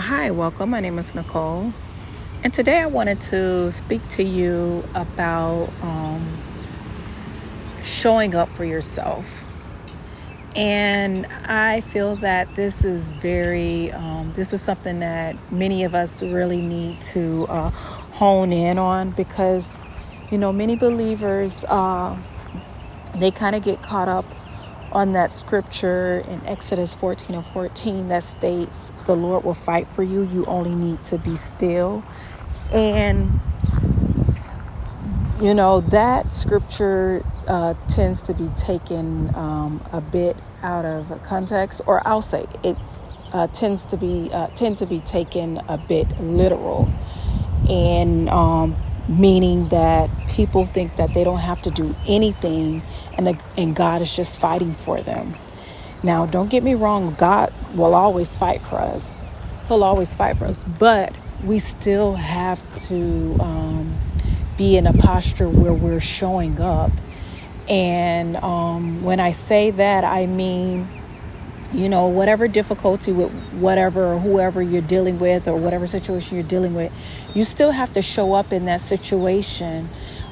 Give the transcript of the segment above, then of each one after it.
Hi, welcome. My name is Nicole. And today I wanted to speak to you about showing up for yourself. And I feel that this is something that many of us really need to hone in on because, many believers, they kind of get caught up on that scripture in Exodus 14:14 that states, the Lord will fight for you. You only need to be still. And, that scripture tends to be taken a bit out of context, or I'll say it's tend to be taken a bit literal, and meaning that people think that they don't have to do anything, and God is just fighting for them. Now, don't get me wrong, God will always fight for us. He'll always fight for us, but we still have to be in a posture where we're showing up. And when I say that, I mean, whatever difficulty with whatever or whoever you're dealing with, or whatever situation you're dealing with, you still have to show up in that situation.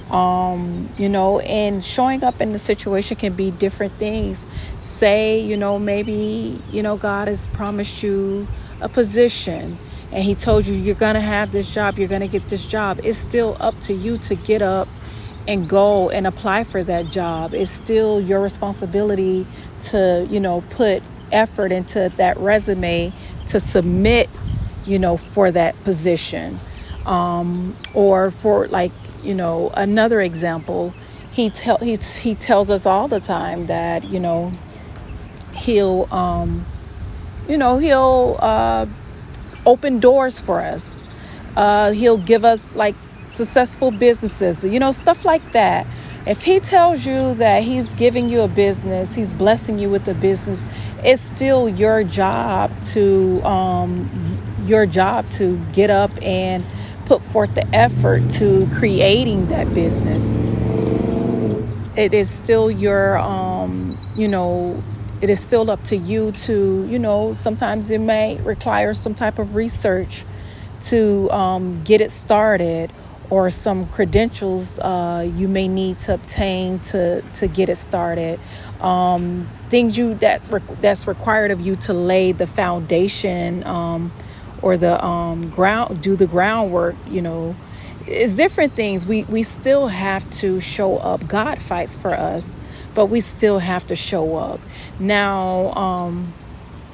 And showing up in the situation can be different things. Say, maybe, God has promised you a position and he told you you're going to have this job, you're going to get this job. It's still up to you to get up and go and apply for that job. It's still your responsibility to, put effort into that resume to submit, for that position. Or for another example, he tells us all the time that, he'll open doors for us. He'll give us successful businesses, stuff like that. If he tells you that he's giving you a business, he's blessing you with a business, it's still your job to get up and put forth the effort to creating that business. It is still it is still up to you to, sometimes it may require some type of research to get it started, or some credentials you may need to obtain to get it started. Things that's required of you to lay the foundation, or the do the groundwork. It's different things. We still have to show up. God fights for us, but we still have to show up. Now,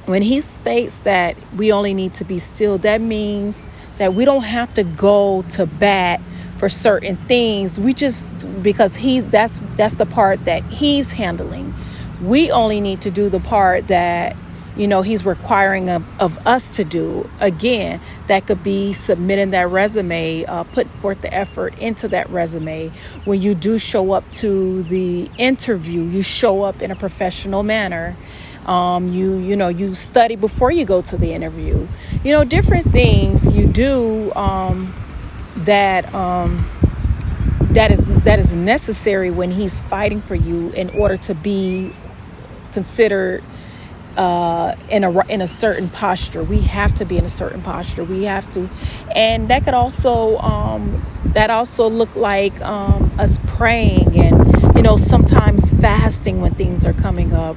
when he states that we only need to be still, that means that we don't have to go to bat for certain things. We just, because that's the part that he's handling. We only need to do the part that, he's requiring of us to do. Again, that could be submitting that resume, put forth the effort into that resume. When you do show up to the interview, you show up in a professional manner. You study before you go to the interview. Different things you do that is necessary when he's fighting for you in order to be considered in a certain posture. We have to be in a certain posture. We have to, and that could also look like us praying, and sometimes fasting when things are coming up.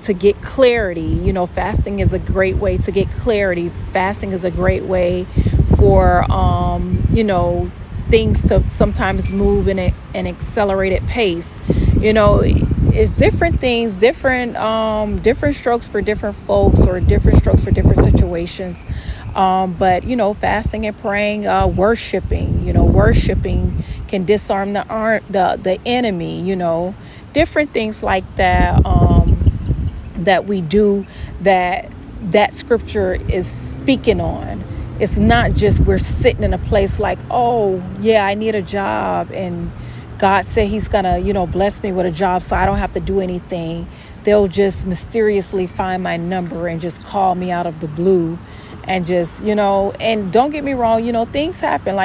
To get clarity. Fasting is a great way to get clarity. Fasting is a great way for things to sometimes move in an accelerated pace. It's different things, different strokes for different folks, or different strokes for different situations. But fasting and praying, worshiping can disarm the enemy. Different things like that that we do that scripture is speaking on. It's not just we're sitting in a place like, oh yeah, I need a job, and God said he's gonna, bless me with a job, so I don't have to do anything. They'll just mysteriously find my number and just call me out of the blue, and just, and don't get me wrong, things happen,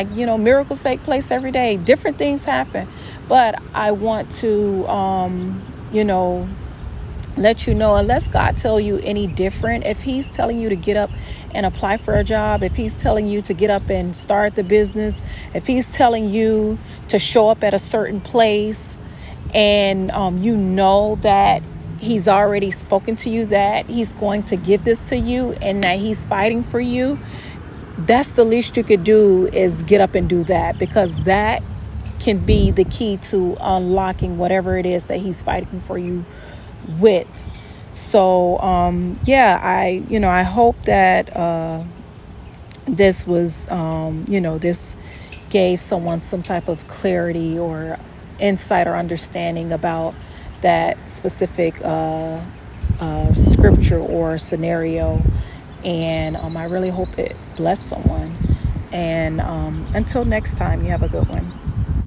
miracles take place every day. Different things happen, but I want to, let you know, unless God tell you any different. If he's telling you to get up and apply for a job, if he's telling you to get up and start the business, if he's telling you to show up at a certain place, and you know that he's already spoken to you, that he's going to give this to you, and that he's fighting for you, that's the least you could do, is get up and do that, because that can be the key to unlocking whatever it is that he's fighting for you with. So I hope that this was this gave someone some type of clarity or insight or understanding about that specific scripture or scenario. And I really hope it blessed someone. And until next time, you have a good one.